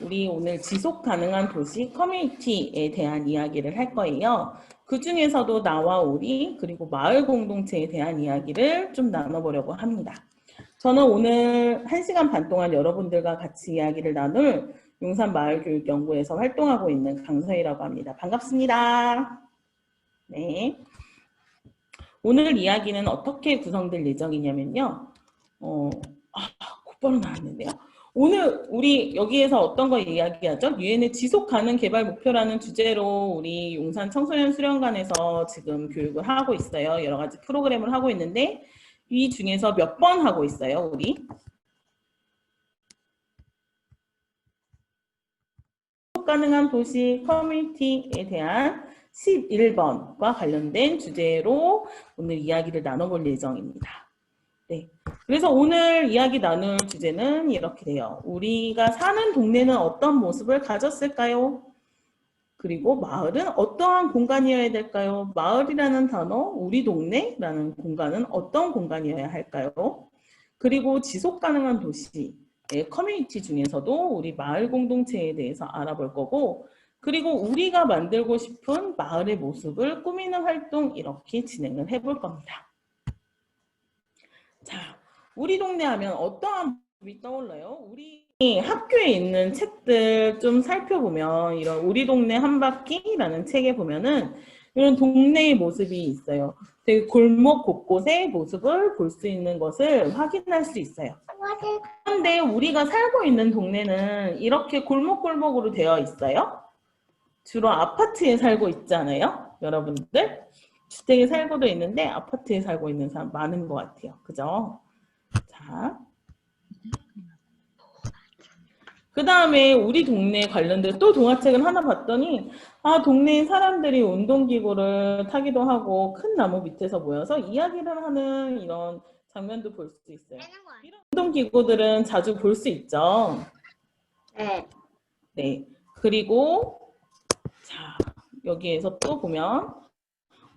우리 오늘 지속 가능한 도시 커뮤니티에 대한 이야기를 할 거예요. 그 중에서도 나와 우리 그리고 마을 공동체에 대한 이야기를 좀 나눠보려고 합니다. 저는 오늘 1시간 반 동안 여러분들과 같이 이야기를 나눌 용산마을교육연구에서 활동하고 있는 강서희라고 합니다. 반갑습니다. 네. 오늘 이야기는 어떻게 구성될 예정이냐면요. 곧바로 나왔는데요. 오늘 우리 여기에서 어떤 거 이야기하죠? 유엔의 지속 가능 개발 목표라는 주제로 우리 용산 청소년 수련관에서 지금 교육을 하고 있어요. 여러 가지 프로그램을 하고 있는데 이 중에서 몇 번 하고 있어요, 우리? 지속 가능한 도시 커뮤니티에 대한 11번과 관련된 주제로 오늘 이야기를 나눠볼 예정입니다. 네. 그래서 오늘 이야기 나눌 주제는 이렇게 돼요. 우리가 사는 동네는 어떤 모습을 가졌을까요? 그리고 마을은 어떠한 공간이어야 될까요? 마을이라는 단어, 우리 동네라는 공간은 어떤 공간이어야 할까요? 그리고 지속 가능한 도시의 커뮤니티 중에서도 우리 마을 공동체에 대해서 알아볼 거고, 그리고 우리가 만들고 싶은 마을의 모습을 꾸미는 활동 이렇게 진행을 해볼 겁니다. 자, 우리 동네 하면 어떠한 모습이 떠올라요? 우리 학교에 있는 책들 좀 살펴보면 이런 우리 동네 한 바퀴라는 책에 보면은 이런 동네의 모습이 있어요. 되게 골목 곳곳의 모습을 볼 수 있는 것을 확인할 수 있어요. 그런데 우리가 살고 있는 동네는 이렇게 골목골목으로 되어 있어요. 주로 아파트에 살고 있잖아요. 여러분들. 주택에 살고도 있는데 아파트에 살고 있는 사람 많은 것 같아요. 그죠? 자, 그 다음에 우리 동네 관련된 또 동화책을 하나 봤더니 동네에 사람들이 운동기구를 타기도 하고 큰 나무 밑에서 모여서 이야기를 하는 이런 장면도 볼 수 있어요. 이런 운동기구들은 자주 볼 수 있죠. 네. 네. 그리고 자, 여기에서 또 보면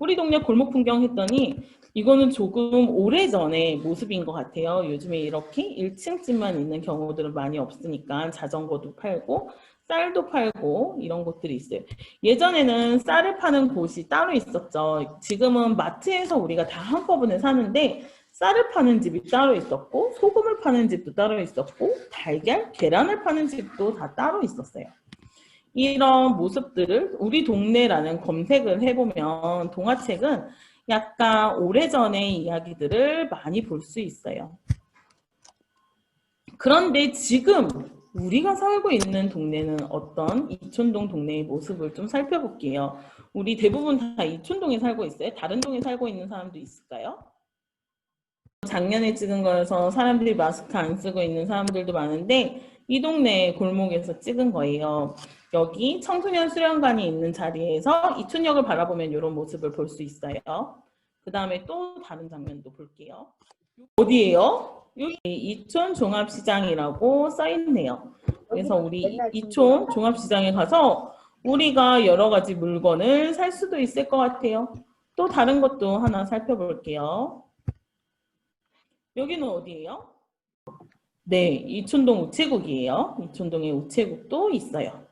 우리 동네 골목 풍경 했더니 이거는 조금 오래전의 모습인 것 같아요. 요즘에 이렇게 1층 집만 있는 경우들은 많이 없으니까 자전거도 팔고 쌀도 팔고 이런 곳들이 있어요. 예전에는 쌀을 파는 곳이 따로 있었죠. 지금은 마트에서 우리가 다 한꺼번에 사는데 쌀을 파는 집이 따로 있었고 소금을 파는 집도 따로 있었고 달걀, 계란을 파는 집도 다 따로 있었어요. 이런 모습들을 우리 동네라는 검색을 해보면 동화책은 약간 오래전의 이야기들을 많이 볼 수 있어요. 그런데 지금 우리가 살고 있는 동네는 어떤 이촌동 동네의 모습을 좀 살펴볼게요. 우리 대부분 다 이촌동에 살고 있어요? 다른 동에 살고 있는 사람도 있을까요? 작년에 찍은 거여서 사람들이 마스크 안 쓰고 있는 사람들도 많은데 이 동네 골목에서 찍은 거예요. 여기 청소년 수련관이 있는 자리에서 이촌역을 바라보면 이런 모습을 볼 수 있어요. 그 다음에 또 다른 장면도 볼게요. 어디예요? 여기 이촌 종합시장이라고 써있네요. 그래서 우리 이촌 종합시장에 가서 우리가 여러 가지 물건을 살 수도 있을 것 같아요. 또 다른 것도 하나 살펴볼게요. 여기는 어디예요? 네, 이촌동 우체국이에요. 이촌동에 우체국도 있어요.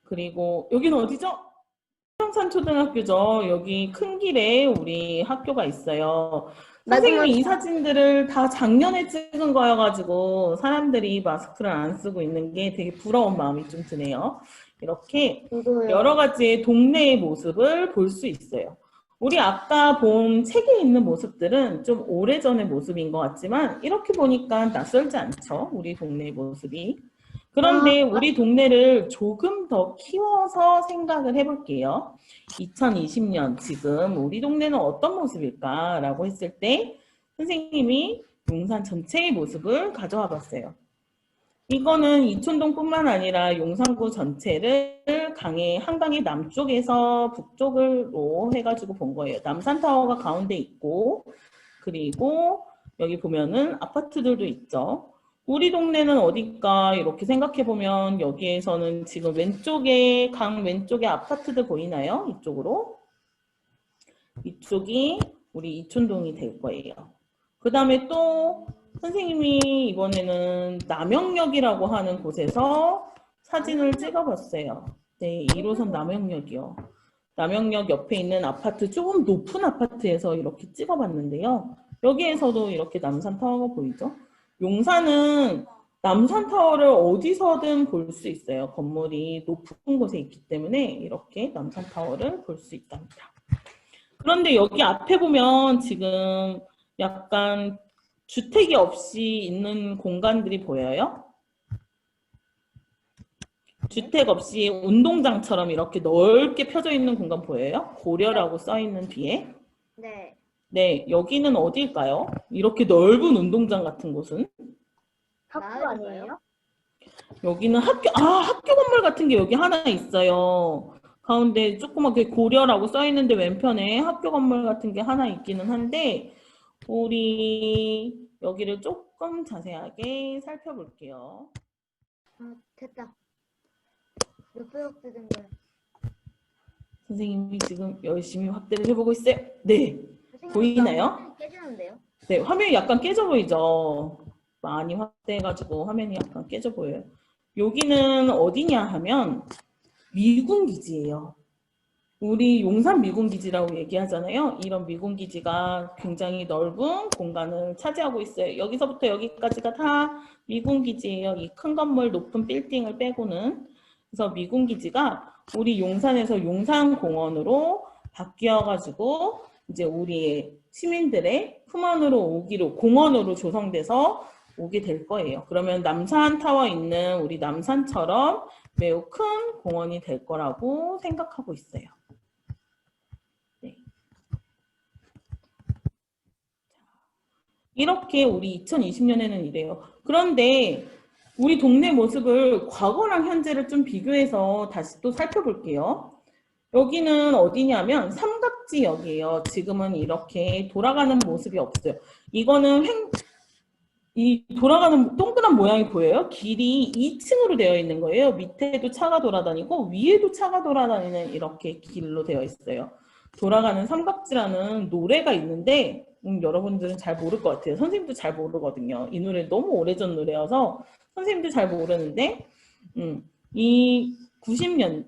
그리고 여기는 어디죠? 평산초등학교죠. 여기 큰 길에 우리 학교가 있어요. 선생님이 이 사진들을 다 작년에 찍은 거여가지고 사람들이 마스크를 안 쓰고 있는 게 되게 부러운 마음이 좀 드네요. 이렇게 여러 가지의 동네의 모습을 볼 수 있어요. 우리 아까 본 책에 있는 모습들은 좀 오래전의 모습인 것 같지만 이렇게 보니까 낯설지 않죠? 우리 동네의 모습이. 그런데 우리 동네를 조금 더 키워서 생각을 해볼게요. 2020년 지금 우리 동네는 어떤 모습일까라고 했을 때 선생님이 용산 전체의 모습을 가져와 봤어요. 이거는 이촌동뿐만 아니라 용산구 전체를 한강의 남쪽에서 북쪽으로 해가지고 본 거예요. 남산타워가 가운데 있고 그리고 여기 보면은 아파트들도 있죠. 우리 동네는 어딜까 이렇게 생각해보면 여기에서는 지금 왼쪽에 강 왼쪽에 아파트들 보이나요? 이쪽으로. 이쪽이 우리 이촌동이 될 거예요. 그 다음에 또 선생님이 이번에는 남영역이라고 하는 곳에서 사진을 찍어봤어요. 네, 1호선 남영역이요. 남영역 옆에 있는 아파트, 조금 높은 아파트에서 이렇게 찍어봤는데요. 여기에서도 이렇게 남산타워가 보이죠? 용산은 남산타워를 어디서든 볼 수 있어요. 건물이 높은 곳에 있기 때문에 이렇게 남산타워를 볼 수 있답니다. 그런데 여기 앞에 보면 지금 약간 주택이 없이 있는 공간들이 보여요? 주택 없이 운동장처럼 이렇게 넓게 펴져 있는 공간 보여요? 고려라고 써 있는 뒤에. 네. 네, 여기는 어디일까요? 이렇게 넓은 운동장 같은 곳은? 학교 아니에요? 여기는 학교 건물 같은 게 여기 하나 있어요. 가운데 조그맣게 고려라고 써 있는데 왼편에 학교 건물 같은 게 하나 있기는 한데, 우리 여기를 조금 자세하게 살펴볼게요. 됐다. 몇 배역 뜯은 거야? 선생님이 지금 열심히 확대를 해보고 있어요. 네, 보이나요? 깨지는데요? 네, 화면이 약간 깨져 보이죠? 많이 확대해가지고 화면이 약간 깨져 보여요. 여기는 어디냐 하면 미군기지예요. 우리 용산 미군기지라고 얘기하잖아요. 이런 미군기지가 굉장히 넓은 공간을 차지하고 있어요. 여기서부터 여기까지가 다 미군기지예요. 이 큰 건물 높은 빌딩을 빼고는. 그래서 미군기지가 우리 용산에서 용산공원으로 바뀌어가지고 이제 우리 시민들의 품안으로 오기로 공원으로 조성돼서 오게 될 거예요. 그러면 남산타워 있는 우리 남산처럼 매우 큰 공원이 될 거라고 생각하고 있어요. 네. 이렇게 우리 2020년에는 이래요. 그런데 우리 동네 모습을 과거랑 현재를 좀 비교해서 다시 또 살펴볼게요. 여기는 어디냐면 삼각지역이에요. 지금은 이렇게 돌아가는 모습이 없어요. 이거는 이 돌아가는 동그란 모양이 보여요? 길이 2층으로 되어 있는 거예요. 밑에도 차가 돌아다니고 위에도 차가 돌아다니는 이렇게 길로 되어 있어요. 돌아가는 삼각지라는 노래가 있는데 여러분들은 잘 모를 것 같아요. 선생님도 잘 모르거든요. 이 노래 너무 오래전 노래여서 선생님도 잘 모르는데 이 90년,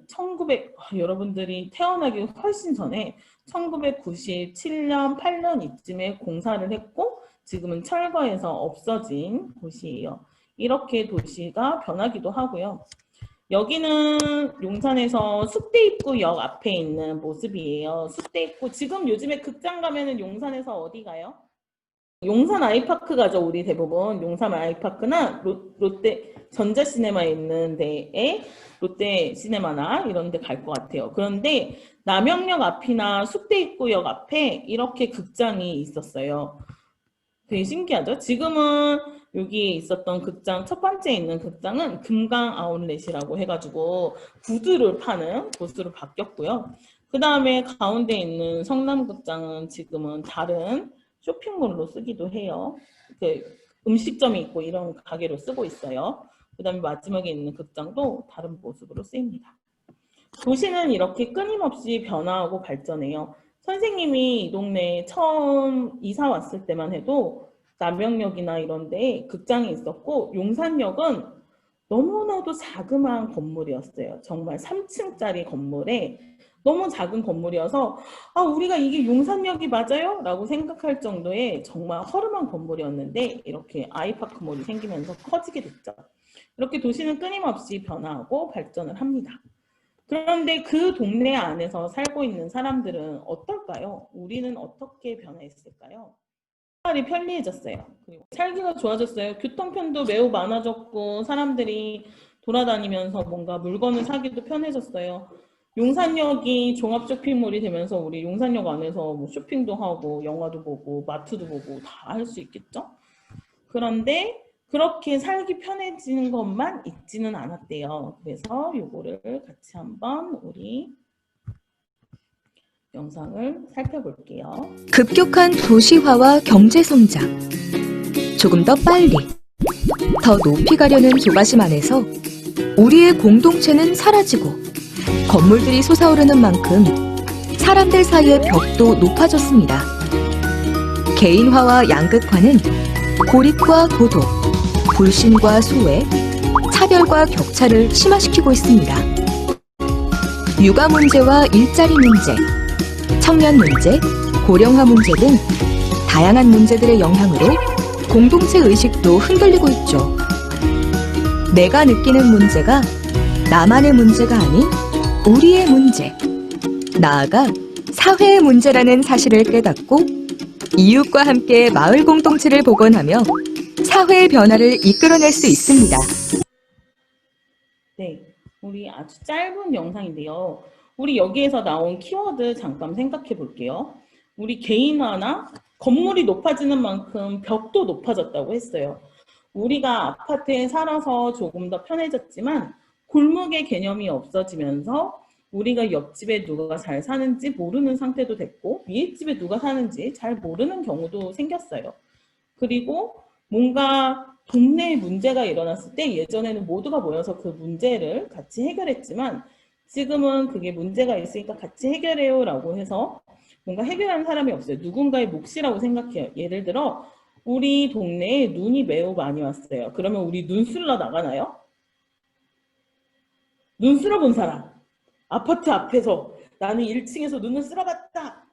여러분들이 태어나기 훨씬 전에 1997년, 8년 이쯤에 공사를 했고 지금은 철거해서 없어진 곳이에요. 이렇게 도시가 변하기도 하고요. 여기는 용산에서 숙대입구역 앞에 있는 모습이에요. 숙대입구, 지금 요즘에 극장 가면은 용산에서 어디 가요? 용산 아이파크 가죠, 우리 대부분. 용산 아이파크나 롯데 전자시네마에 있는 데에 롯데 시네마나 이런 데 갈 것 같아요. 그런데 남영역 앞이나 숙대입구역 앞에 이렇게 극장이 있었어요. 되게 신기하죠? 지금은 여기에 있었던 극장, 첫 번째 있는 극장은 금강 아울렛이라고 해가지고 구두를 파는 곳으로 바뀌었고요. 그 다음에 가운데 있는 성남극장은 지금은 다른 쇼핑몰로 쓰기도 해요. 음식점이 있고 이런 가게로 쓰고 있어요. 그 다음에 마지막에 있는 극장도 다른 모습으로 쓰입니다. 도시는 이렇게 끊임없이 변화하고 발전해요. 선생님이 이 동네에 처음 이사 왔을 때만 해도 남영역이나 이런 데에 극장이 있었고 용산역은 너무나도 자그마한 건물이었어요. 정말 3층짜리 건물에 너무 작은 건물이어서 우리가 이게 용산역이 맞아요? 라고 생각할 정도의 정말 허름한 건물이었는데 이렇게 아이파크몰이 생기면서 커지게 됐죠. 이렇게 도시는 끊임없이 변화하고 발전을 합니다. 그런데 그 동네 안에서 살고 있는 사람들은 어떨까요? 우리는 어떻게 변화했을까요? 생활이 편리해졌어요. 그리고 살기가 좋아졌어요. 교통편도 매우 많아졌고 사람들이 돌아다니면서 뭔가 물건을 사기도 편해졌어요. 용산역이 종합 쇼핑몰이 되면서 우리 용산역 안에서 뭐 쇼핑도 하고 영화도 보고 마트도 보고 다 할 수 있겠죠? 그런데 그렇게 살기 편해지는 것만 있지는 않았대요. 그래서 요거를 같이 한번 우리 영상을 살펴볼게요. 급격한 도시화와 경제성장. 조금 더 빨리, 더 높이 가려는 조바심 안에서 우리의 공동체는 사라지고 건물들이 솟아오르는 만큼 사람들 사이의 벽도 높아졌습니다. 개인화와 양극화는 고립과 고독, 불신과 소외, 차별과 격차를 심화시키고 있습니다. 육아 문제와 일자리 문제, 청년 문제, 고령화 문제 등 다양한 문제들의 영향으로 공동체 의식도 흔들리고 있죠. 내가 느끼는 문제가 나만의 문제가 아닌 우리의 문제, 나아가 사회의 문제라는 사실을 깨닫고 이웃과 함께 마을 공동체를 복원하며 사회의 변화를 이끌어낼 수 있습니다. 네, 우리 아주 짧은 영상인데요. 우리 여기에서 나온 키워드 잠깐 생각해 볼게요. 우리 개인화나 건물이 높아지는 만큼 벽도 높아졌다고 했어요. 우리가 아파트에 살아서 조금 더 편해졌지만 골목의 개념이 없어지면서 우리가 옆집에 누가 잘 사는지 모르는 상태도 됐고 위에 집에 누가 사는지 잘 모르는 경우도 생겼어요. 그리고 뭔가 동네에 문제가 일어났을 때 예전에는 모두가 모여서 그 문제를 같이 해결했지만 지금은 그게 문제가 있으니까 같이 해결해요 라고 해서 뭔가 해결하는 사람이 없어요. 누군가의 몫이라고 생각해요. 예를 들어 우리 동네에 눈이 매우 많이 왔어요. 그러면 우리 눈 쓸러 나가나요? 눈 쓸어 본 사람. 아파트 앞에서 나는 1층에서 눈을 쓸어 봤다.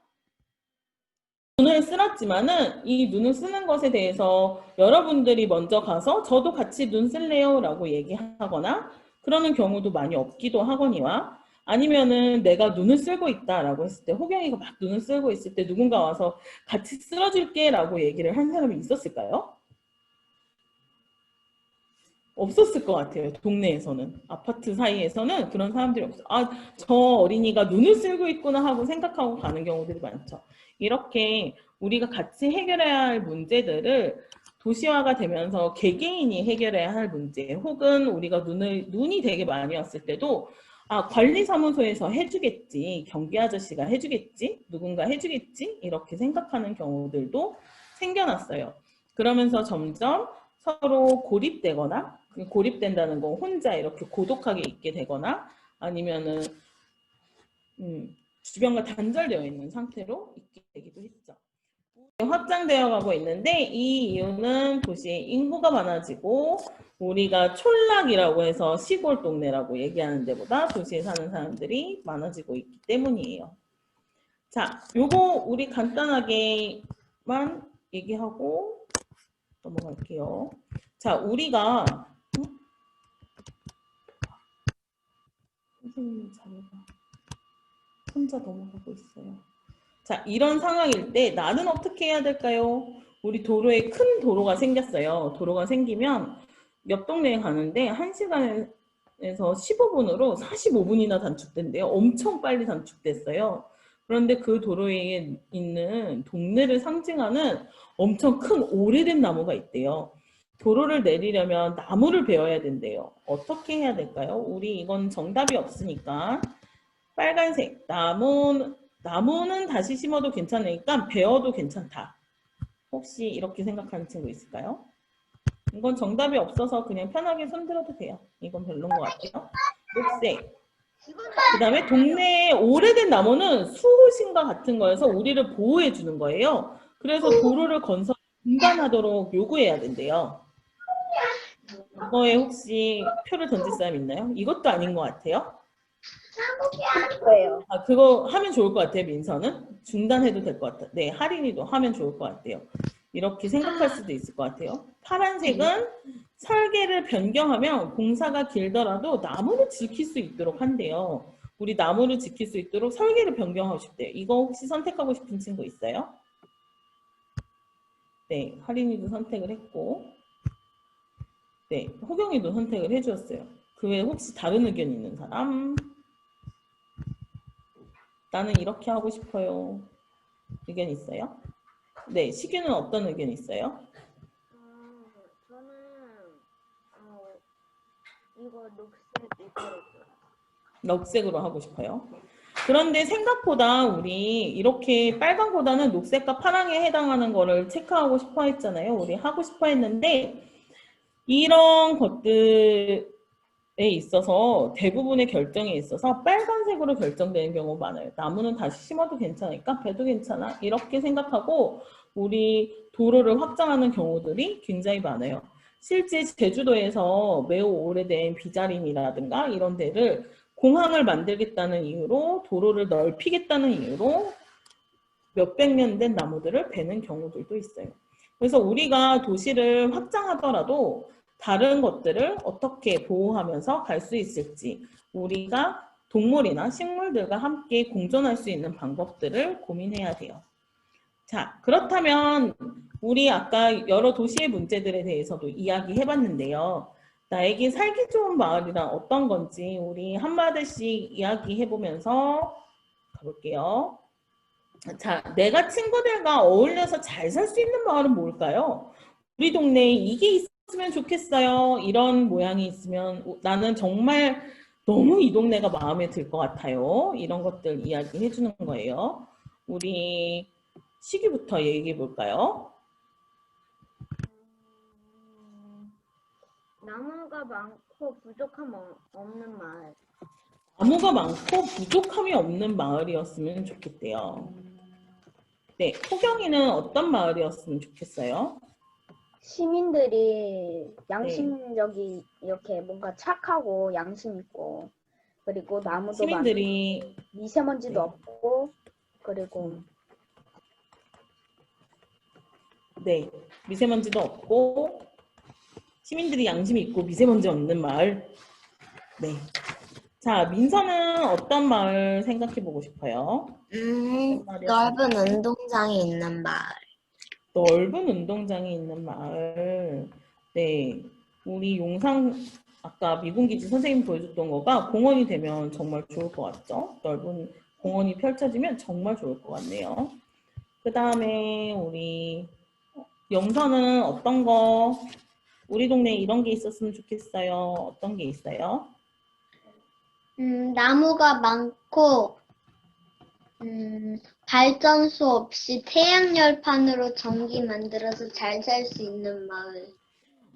눈을 쓸었지만은 이 눈을 쓰는 것에 대해서 여러분들이 먼저 가서 저도 같이 눈 쓸래요 라고 얘기하거나 그러는 경우도 많이 없기도 하거니와 아니면은 내가 눈을 쓸고 있다라고 했을 때 호경이가 막 눈을 쓸고 있을 때 누군가 와서 같이 쓸어줄게 라고 얘기를 한 사람이 있었을까요? 없었을 것 같아요. 동네에서는. 아파트 사이에서는 그런 사람들이 없어요. 아, 저 어린이가 눈을 쓸고 있구나 하고 생각하고 가는 경우들이 많죠. 이렇게 우리가 같이 해결해야 할 문제들을 도시화가 되면서 개개인이 해결해야 할 문제 혹은 우리가 눈이 되게 많이 왔을 때도 아, 관리사무소에서 해주겠지, 경비 아저씨가 해주겠지, 누군가 해주겠지 이렇게 생각하는 경우들도 생겨났어요. 그러면서 점점 서로 고립되거나 고립된다는 건 혼자 이렇게 고독하게 있게 되거나 아니면은 주변과 단절되어 있는 상태로 있게 되기도 했죠. 확장되어 가고 있는데 이 이유는 도시의 인구가 많아지고 우리가 촌락이라고 해서 시골 동네라고 얘기하는 데보다 도시에 사는 사람들이 많아지고 있기 때문이에요. 자, 요거 우리 간단하게만 얘기하고 넘어갈게요. 자, 우리가 선생님 자료가 혼자 넘어가고 있어요. 자, 이런 상황일 때 나는 어떻게 해야 될까요? 우리 도로에 큰 도로가 생겼어요. 도로가 생기면 옆 동네에 가는데 1시간에서 15분으로 45분이나 단축된대요. 엄청 빨리 단축됐어요. 그런데 그 도로에 있는 동네를 상징하는 엄청 큰 오래된 나무가 있대요. 도로를 내리려면 나무를 베어야 된대요. 어떻게 해야 될까요? 우리 이건 정답이 없으니까 빨간색 나무는 다시 심어도 괜찮으니까 베어도 괜찮다. 혹시 이렇게 생각하는 친구 있을까요? 이건 정답이 없어서 그냥 편하게 손들어도 돼요. 이건 별로인 것 같아요. 녹색. 그 다음에 동네에 오래된 나무는 수호신과 같은 거여서 우리를 보호해 주는 거예요. 그래서 도로를 건설 중단하도록 요구해야 된대요. 이거에 혹시 표를 던질 사람 있나요? 이것도 아닌 것 같아요. 아, 그거 하면 좋을 것 같아요, 민서는. 중단해도 될 것 같아요. 네, 할인이도 하면 좋을 것 같아요. 이렇게 생각할 수도 있을 것 같아요. 파란색은 설계를 변경하면 공사가 길더라도 나무를 지킬 수 있도록 한대요. 우리 나무를 지킬 수 있도록 설계를 변경하고 싶대요. 이거 혹시 선택하고 싶은 친구 있어요? 네, 할인이도 선택을 했고 네, 호경이도 선택을 해주었어요. 그 외에 혹시 다른 의견 있는 사람? 나는 이렇게 하고 싶어요. 의견 있어요? 네, 시규는 어떤 의견 있어요? 저는 이거 녹색 이거로 녹색으로 하고 싶어요. 그런데 생각보다 우리 이렇게 빨강보다는 녹색과 파랑에 해당하는 거를 체크하고 싶어 했잖아요. 우리 하고 싶어 했는데 이런 것들에 있어서 대부분의 결정에 있어서 빨간색으로 결정되는 경우가 많아요. 나무는 다시 심어도 괜찮으니까 배도 괜찮아. 이렇게 생각하고 우리 도로를 확장하는 경우들이 굉장히 많아요. 실제 제주도에서 매우 오래된 비자림이라든가 이런 데를 공항을 만들겠다는 이유로 도로를 넓히겠다는 이유로 몇백 년 된 나무들을 베는 경우들도 있어요. 그래서 우리가 도시를 확장하더라도 다른 것들을 어떻게 보호하면서 갈 수 있을지 우리가 동물이나 식물들과 함께 공존할 수 있는 방법들을 고민해야 돼요. 자, 그렇다면 우리 아까 여러 도시의 문제들에 대해서도 이야기해봤는데요. 나에게 살기 좋은 마을이란 어떤 건지 우리 한마디씩 이야기해보면서 가볼게요. 자, 내가 친구들과 어울려서 잘 살 수 있는 마을은 뭘까요? 우리 동네에 이게 있으면 좋겠어요. 이런 모양이 있으면 나는 정말 너무 이 동네가 마음에 들 것 같아요. 이런 것들 이야기해 주는 거예요. 우리 시기부터 얘기해 볼까요? 나무가 많고 부족함 없는 마을. 나무가 많고 부족함이 없는 마을이었으면 좋겠대요. 네, 호경이는 어떤 마을이었으면 좋겠어요? 시민들이 양심적이 이렇게 뭔가 착하고 양심 있고 그리고 나무도 시민들이 많고 미세먼지도 네. 없고 그리고 네, 미세먼지도 없고 시민들이 양심이 있고 미세먼지 없는 마을. 네. 자, 민서는 어떤 마을 생각해 보고 싶어요? 넓은 운동장이 있는 마을. 넓은 운동장이 있는 마을. 네. 우리 용산 아까 미군기지 선생님 보여줬던 거가 공원이 되면 정말 좋을 것 같죠? 넓은 공원이 펼쳐지면 정말 좋을 것 같네요. 그 다음에 우리 영서는 어떤 거? 우리 동네에 이런 게 있었으면 좋겠어요. 어떤 게 있어요? 나무가 많고, 발전소 없이 태양열판으로 전기 만들어서 잘 살 수 있는 마을.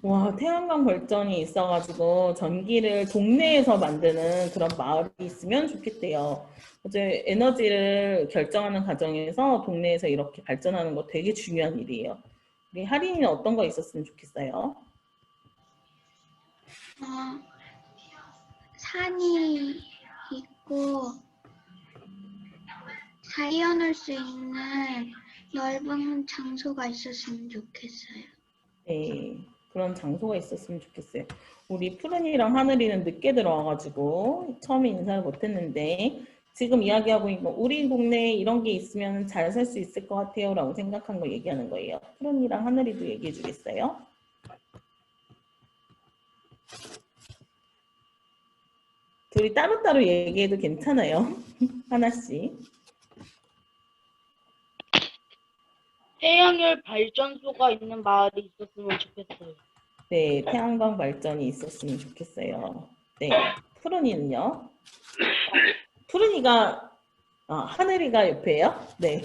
와, 태양광 발전이 있어가지고 전기를 동네에서 만드는 그런 마을이 있으면 좋겠대요. 어제 에너지를 결정하는 과정에서 동네에서 이렇게 발전하는 거 되게 중요한 일이에요. 우리 하린이는 어떤 거 있었으면 좋겠어요? 산이 있고 자연할 수 있는 넓은 장소가 있었으면 좋겠어요. 네, 그런 장소가 있었으면 좋겠어요. 우리 푸른이랑 하늘이는 늦게 들어와가지고 처음에 인사를 못했는데 지금 이야기하고 있는 거 우리 동네에 이런 게 있으면 잘 살 수 있을 것 같아요 라고 생각한 거 얘기하는 거예요. 푸른이랑 하늘이도 얘기해 주겠어요? 둘이 따로따로 얘기해도 괜찮아요. 하나씩. 태양열 발전소가 있는 마을이 있었으면 좋겠어요. 네, 태양광 발전이 있었으면 좋겠어요. 네, 푸른이는요? 푸른이가 하늘이가 옆에요? 네.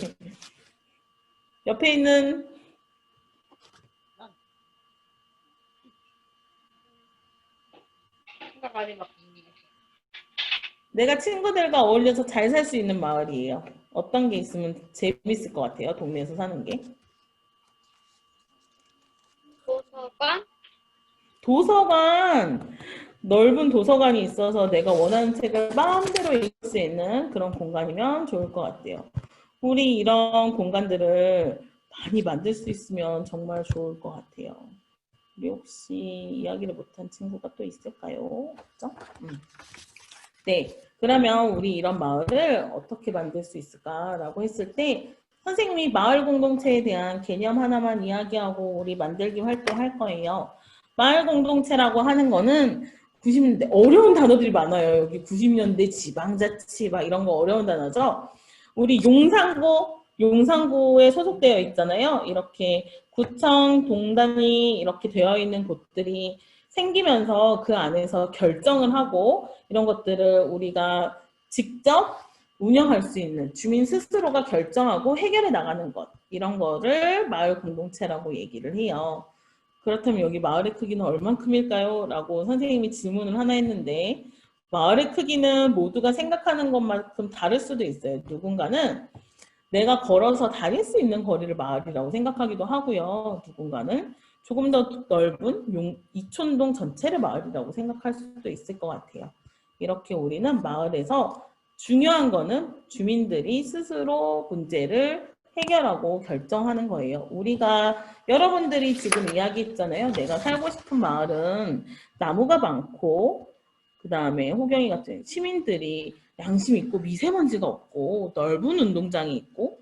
옆에 있는 생각 안 해봤습니다. 내가 친구들과 어울려서 잘 살 수 있는 마을이에요. 어떤 게 있으면 재밌을 것 같아요? 동네에서 사는 게. 도서관? 도서관! 넓은 도서관이 있어서 내가 원하는 책을 마음대로 읽을 수 있는 그런 공간이면 좋을 것 같아요. 우리 이런 공간들을 많이 만들 수 있으면 정말 좋을 것 같아요. 우리 혹시 이야기를 못한 친구가 또 있을까요? 없죠? 네, 그러면 우리 이런 마을을 어떻게 만들 수 있을까라고 했을 때 선생님이 마을 공동체에 대한 개념 하나만 이야기하고 우리 만들기 활동할 거예요. 마을 공동체라고 하는 거는 90년대 어려운 단어들이 많아요. 여기 90년대 지방자치 막 이런 거 어려운 단어죠. 우리 용산구에 소속되어 있잖아요. 이렇게 구청, 동단이 이렇게 되어 있는 곳들이 생기면서 그 안에서 결정을 하고 이런 것들을 우리가 직접 운영할 수 있는 주민 스스로가 결정하고 해결해 나가는 것 이런 거를 마을 공동체라고 얘기를 해요. 그렇다면 여기 마을의 크기는 얼만큼일까요? 라고 선생님이 질문을 하나 했는데 마을의 크기는 모두가 생각하는 것만큼 다를 수도 있어요. 누군가는 내가 걸어서 다닐 수 있는 거리를 마을이라고 생각하기도 하고요. 누군가는 조금 더 넓은 이촌동 전체를 마을이라고 생각할 수도 있을 것 같아요. 이렇게 우리는 마을에서 중요한 거는 주민들이 스스로 문제를 해결하고 결정하는 거예요. 우리가 여러분들이 지금 이야기했잖아요. 내가 살고 싶은 마을은 나무가 많고 그 다음에 호경이 같은 시민들이 양심 있고 미세먼지가 없고 넓은 운동장이 있고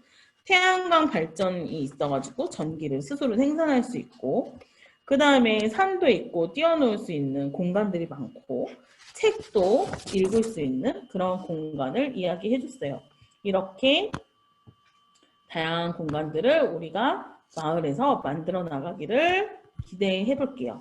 태양광 발전이 있어가지고 전기를 스스로 생산할 수 있고 그 다음에 산도 있고 뛰어놀 수 있는 공간들이 많고 책도 읽을 수 있는 그런 공간을 이야기해 줬어요. 이렇게 다양한 공간들을 우리가 마을에서 만들어 나가기를 기대해 볼게요.